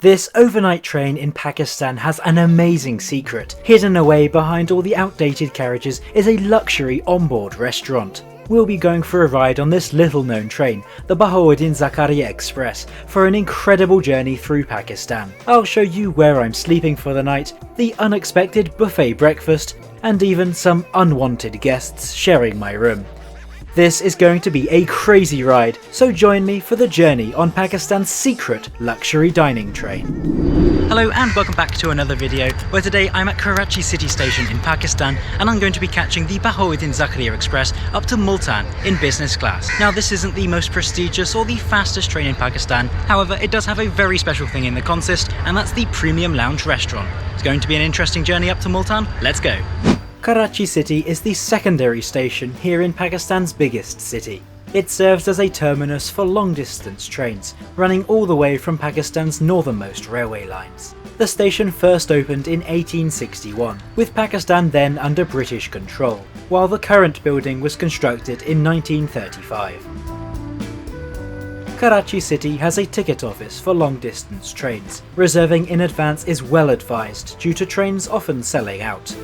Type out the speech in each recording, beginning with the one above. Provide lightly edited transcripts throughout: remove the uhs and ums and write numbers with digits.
This overnight train in Pakistan has an amazing secret. Hidden away behind all the outdated carriages is a luxury onboard restaurant. We'll be going for a ride on this little known train, the Bahauddin Zakaria Express, for an incredible journey through Pakistan. I'll show you where I'm sleeping for the night, the unexpected buffet breakfast, and even some unwanted guests sharing my room. This is going to be a crazy ride, so join me for the journey on Pakistan's secret luxury dining train. Hello and welcome back to another video, where today I'm at Karachi city station in Pakistan and I'm going to be catching the Bahauddin Zakaria Express up to Multan in business class. Now this isn't the most prestigious or the fastest train in Pakistan, however it does have a very special thing in the consist, and that's the premium lounge restaurant. It's going to be an interesting journey up to Multan, let's go! Karachi city is the secondary station here in Pakistan's biggest city. It serves as a terminus for long-distance trains, running all the way from Pakistan's northernmost railway lines. The station first opened in 1861, with Pakistan then under British control, while the current building was constructed in 1935. Karachi city has a ticket office for long-distance trains. Reserving in advance is well advised due to trains often selling out.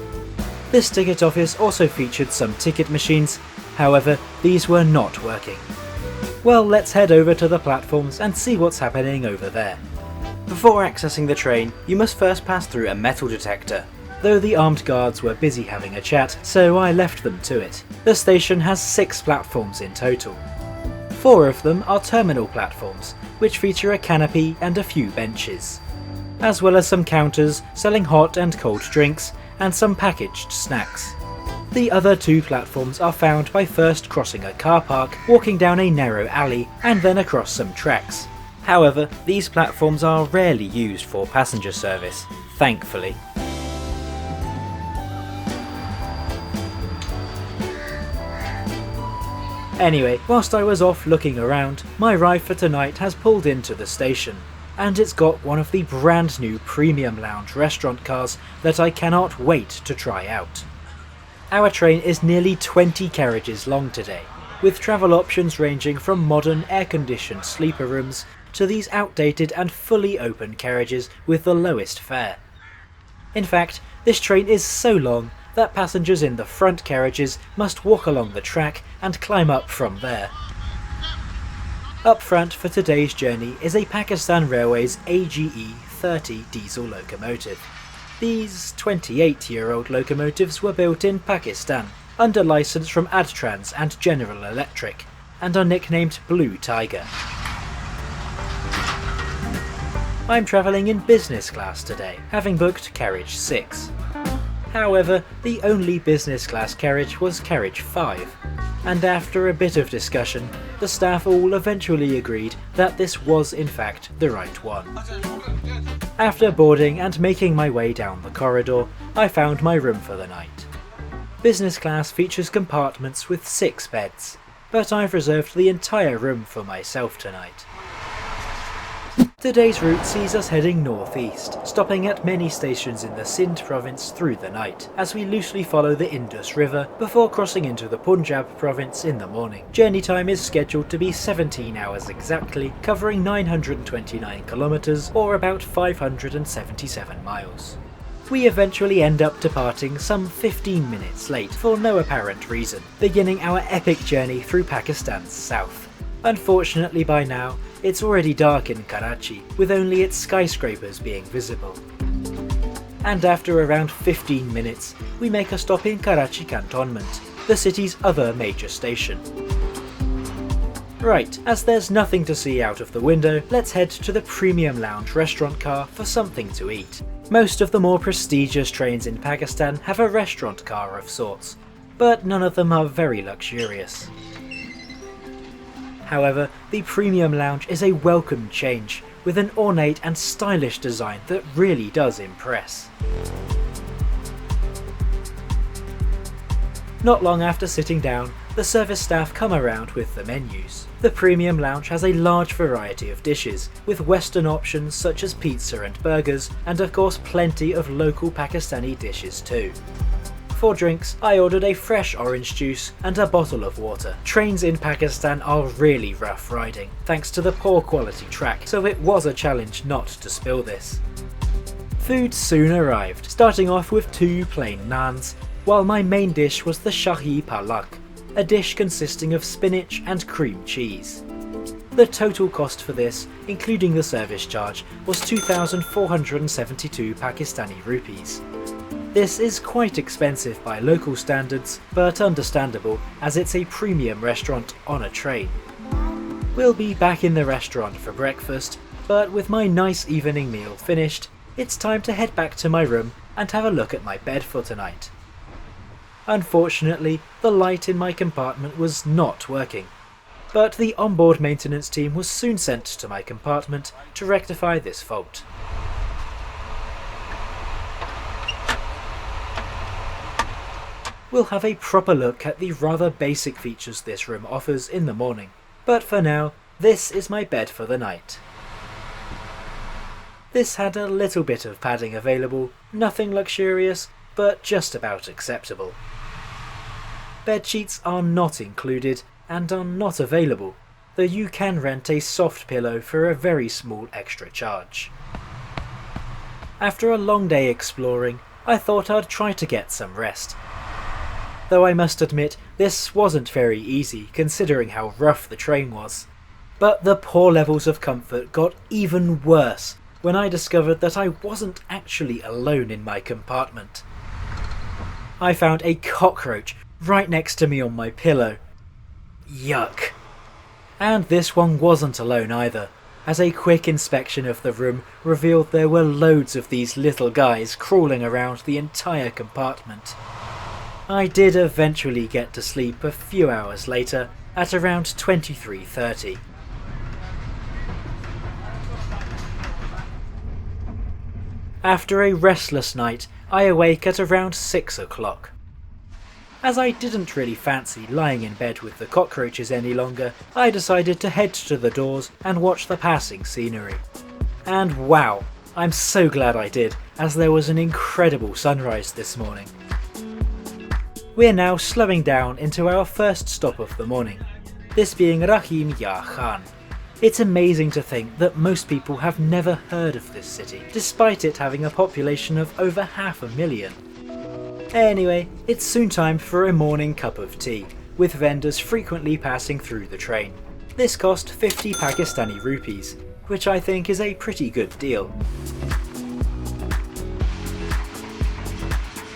This ticket office also featured some ticket machines, however these were not working. Well, let's head over to the platforms and see what's happening over there. Before accessing the train, you must first pass through a metal detector, though the armed guards were busy having a chat, so I left them to it. The station has 6 platforms in total. 4 of them are terminal platforms, which feature a canopy and a few benches, as well as some counters selling hot and cold drinks and some packaged snacks. The other 2 platforms are found by first crossing a car park, walking down a narrow alley, and then across some tracks. However, these platforms are rarely used for passenger service, thankfully. Anyway, whilst I was off looking around, my ride for tonight has pulled into the station, and it's got one of the brand new premium lounge restaurant cars that I cannot wait to try out. Our train is nearly 20 carriages long today, with travel options ranging from modern air-conditioned sleeper rooms to these outdated and fully open carriages with the lowest fare. In fact, this train is so long that passengers in the front carriages must walk along the track and climb up from there. Up front for today's journey is a Pakistan Railways AGE 30 diesel locomotive. These 28-year-old locomotives were built in Pakistan, under licence from Adtrans and General Electric, and are nicknamed Blue Tiger. I'm travelling in business class today, having booked carriage 6. However, the only business class carriage was carriage 5, and after a bit of discussion, the staff all eventually agreed that this was in fact the right one. After boarding and making my way down the corridor, I found my room for the night. Business class features compartments with 6 beds, but I've reserved the entire room for myself tonight. Today's route sees us heading northeast, stopping at many stations in the Sindh province through the night, as we loosely follow the Indus River before crossing into the Punjab province in the morning. Journey time is scheduled to be 17 hours exactly, covering 929 kilometres or about 577 miles. We eventually end up departing some 15 minutes late for no apparent reason, beginning our epic journey through Pakistan's south. Unfortunately by now, it's already dark in Karachi, with only its skyscrapers being visible. And after around 15 minutes, we make a stop in Karachi Cantonment, the city's other major station. Right, as there's nothing to see out of the window, let's head to the premium lounge restaurant car for something to eat. Most of the more prestigious trains in Pakistan have a restaurant car of sorts, but none of them are very luxurious. However, the premium lounge is a welcome change, with an ornate and stylish design that really does impress. Not long after sitting down, the service staff come around with the menus. The premium lounge has a large variety of dishes, with Western options such as pizza and burgers, and of course plenty of local Pakistani dishes too. For drinks, I ordered a fresh orange juice and a bottle of water. Trains in Pakistan are really rough riding, thanks to the poor quality track, so it was a challenge not to spill this. Food soon arrived, starting off with 2 plain naans, while my main dish was the Shahi Palak, a dish consisting of spinach and cream cheese. The total cost for this, including the service charge, was 2,472 Pakistani rupees. This is quite expensive by local standards, but understandable as it's a premium restaurant on a train. We'll be back in the restaurant for breakfast, but with my nice evening meal finished, it's time to head back to my room and have a look at my bed for tonight. Unfortunately, the light in my compartment was not working, but the onboard maintenance team was soon sent to my compartment to rectify this fault. We'll have a proper look at the rather basic features this room offers in the morning, but for now, this is my bed for the night. This had a little bit of padding available, nothing luxurious, but just about acceptable. Bed sheets are not included and are not available, though you can rent a soft pillow for a very small extra charge. After a long day exploring, I thought I'd try to get some rest. Though I must admit this wasn't very easy considering how rough the train was. But the poor levels of comfort got even worse when I discovered that I wasn't actually alone in my compartment. I found a cockroach right next to me on my pillow. Yuck. And this one wasn't alone either, as a quick inspection of the room revealed there were loads of these little guys crawling around the entire compartment. I did eventually get to sleep a few hours later at around 23:30. After a restless night, I awake at around 6 o'clock. As I didn't really fancy lying in bed with the cockroaches any longer, I decided to head to the doors and watch the passing scenery. And wow, I'm so glad I did, as there was an incredible sunrise this morning. We're now slowing down into our first stop of the morning, this being Rahim Ya Khan. It's amazing to think that most people have never heard of this city, despite it having a population of over 500,000. Anyway, it's soon time for a morning cup of tea, with vendors frequently passing through the train. This cost 50 Pakistani rupees, which I think is a pretty good deal.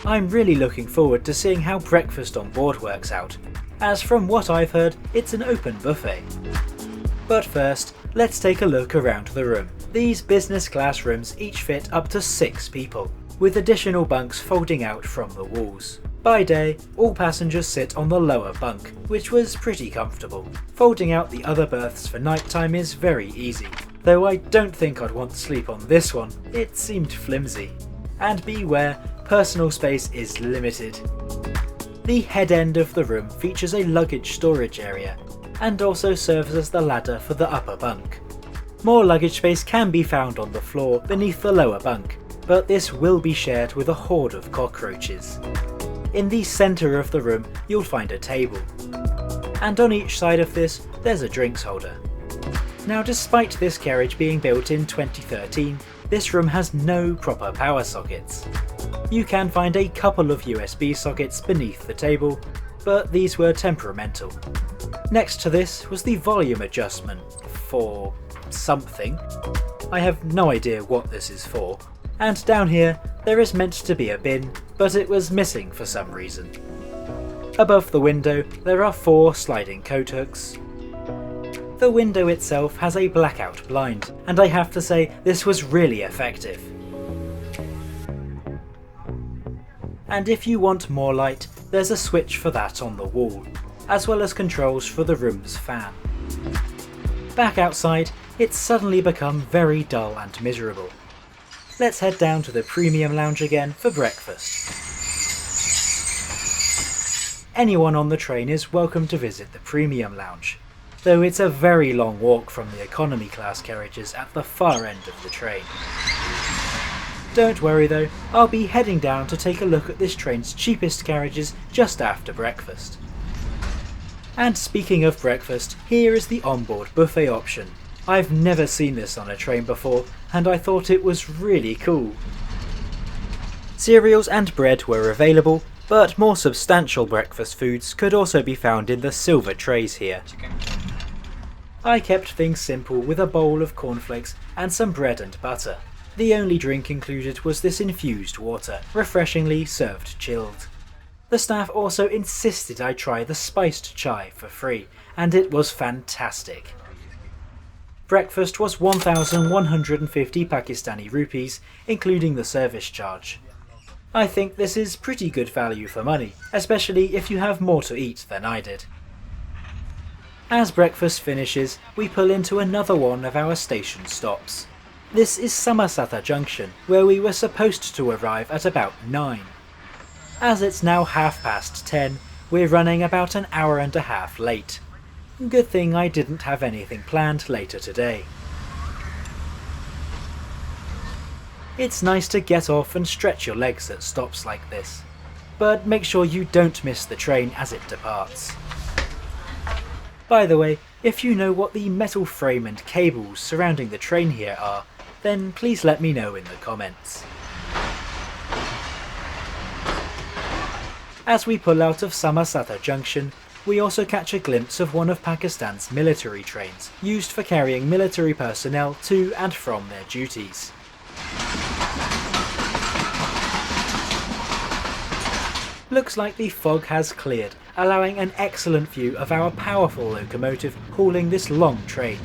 I'm really looking forward to seeing how breakfast on board works out, as from what I've heard, it's an open buffet. But first, let's take a look around the room. These business class rooms each fit up to 6 people, with additional bunks folding out from the walls. By day, all passengers sit on the lower bunk, which was pretty comfortable. Folding out the other berths for nighttime is very easy, though I don't think I'd want to sleep on this one, it seemed flimsy. And beware, personal space is limited. The head end of the room features a luggage storage area, and also serves as the ladder for the upper bunk. More luggage space can be found on the floor beneath the lower bunk, but this will be shared with a horde of cockroaches. In the centre of the room you'll find a table, and on each side of this there's a drinks holder. Now, despite this carriage being built in 2013, this room has no proper power sockets. You can find a couple of USB sockets beneath the table, but these were temperamental. Next to this was the volume adjustment for something. I have no idea what this is for. And down here, there is meant to be a bin, but it was missing for some reason. Above the window, there are 4 sliding coat hooks. The window itself has a blackout blind, and I have to say this was really effective. And if you want more light, there's a switch for that on the wall, as well as controls for the room's fan. Back outside, it's suddenly become very dull and miserable. Let's head down to the premium lounge again for breakfast. Anyone on the train is welcome to visit the premium lounge, though it's a very long walk from the economy class carriages at the far end of the train. Don't worry though, I'll be heading down to take a look at this train's cheapest carriages just after breakfast. And speaking of breakfast, here is the onboard buffet option. I've never seen this on a train before, and I thought it was really cool. Cereals and bread were available, but more substantial breakfast foods could also be found in the silver trays here. I kept things simple with a bowl of cornflakes and some bread and butter. The only drink included was this infused water, refreshingly served chilled. The staff also insisted I try the spiced chai for free, and it was fantastic. Breakfast was 1,150 Pakistani rupees, including the service charge. I think this is pretty good value for money, especially if you have more to eat than I did. As breakfast finishes, we pull into another one of our station stops. This is Samasata Junction, where we were supposed to arrive at about 9. As it's now 10:30, we're running about an hour and a half late. Good thing I didn't have anything planned later today. It's nice to get off and stretch your legs at stops like this, but make sure you don't miss the train as it departs. By the way, if you know what the metal frame and cables surrounding the train here are, then please let me know in the comments. As we pull out of Samasata Junction, we also catch a glimpse of one of Pakistan's military trains, used for carrying military personnel to and from their duties. Looks like the fog has cleared, allowing an excellent view of our powerful locomotive hauling this long train.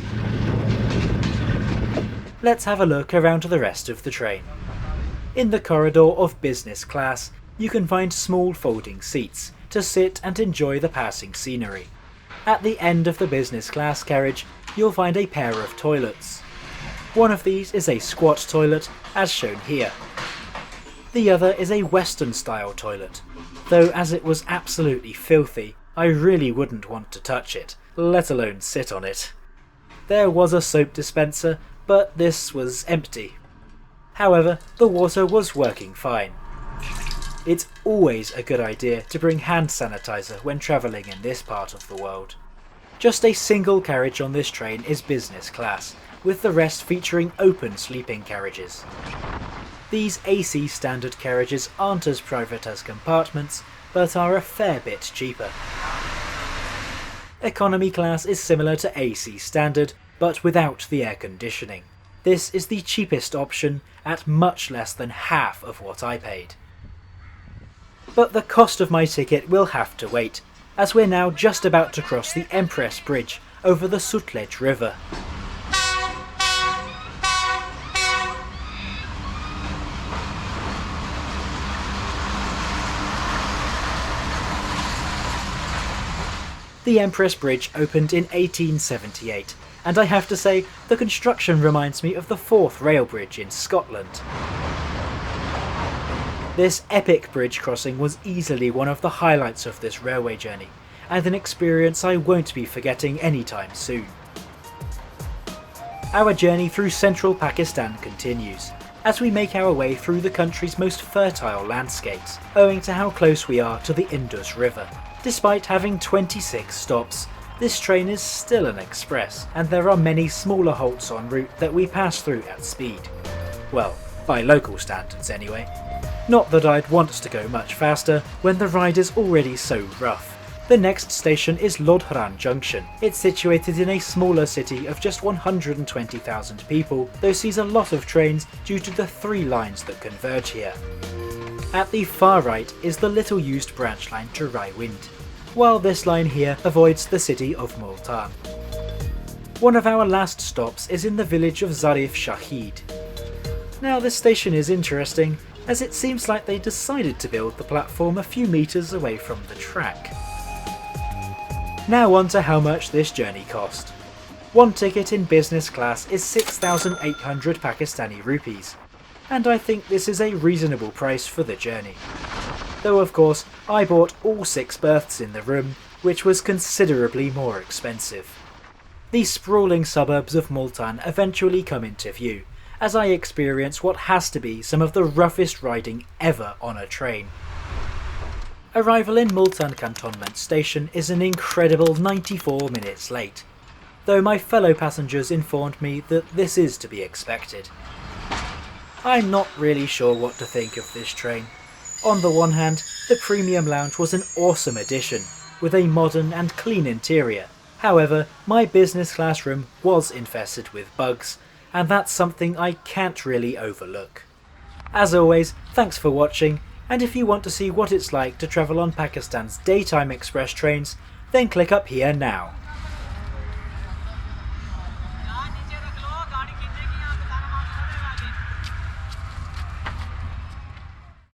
Let's have a look around the rest of the train. In the corridor of business class, you can find small folding seats to sit and enjoy the passing scenery. At the end of the business class carriage, you'll find a pair of toilets. One of these is a squat toilet, as shown here. The other is a Western style toilet, though as it was absolutely filthy, I really wouldn't want to touch it, let alone sit on it. There was a soap dispenser, but this was empty. However, the water was working fine. It's always a good idea to bring hand sanitizer when travelling in this part of the world. Just a single carriage on this train is business class, with the rest featuring open sleeping carriages. These AC standard carriages aren't as private as compartments, but are a fair bit cheaper. Economy class is similar to AC standard, but without the air conditioning. This is the cheapest option at much less than half of what I paid. But the cost of my ticket will have to wait, as we're now just about to cross the Empress Bridge over the Sutlej River. The Empress Bridge opened in 1878, and I have to say, the construction reminds me of the 4th rail bridge in Scotland. This epic bridge crossing was easily one of the highlights of this railway journey, and an experience I won't be forgetting anytime soon. Our journey through central Pakistan continues, as we make our way through the country's most fertile landscapes, owing to how close we are to the Indus River. Despite having 26 stops, this train is still an express, and there are many smaller halts en route that we pass through at speed. Well, by local standards anyway. Not that I'd want to go much faster when the ride is already so rough. The next station is Lodhran Junction. It's situated in a smaller city of just 120,000 people, though sees a lot of trains due to the 3 lines that converge here. At the far right is the little used branch line to Raiwind, while this line here avoids the city of Multan. One of our last stops is in the village of Zarif Shahid. Now this station is interesting, as it seems like they decided to build the platform a few metres away from the track. Now on to how much this journey cost. One ticket in business class is 6,800 Pakistani rupees, and I think this is a reasonable price for the journey. Though of course, I bought all 6 berths in the room, which was considerably more expensive. The sprawling suburbs of Multan eventually come into view, as I experience what has to be some of the roughest riding ever on a train. Arrival in Multan Cantonment Station is an incredible 94 minutes late, though my fellow passengers informed me that this is to be expected. I'm not really sure what to think of this train. On the one hand, the premium lounge was an awesome addition, with a modern and clean interior. However, my business class room was infested with bugs, and that's something I can't really overlook. As always, thanks for watching, and if you want to see what it's like to travel on Pakistan's daytime express trains, then click up here now.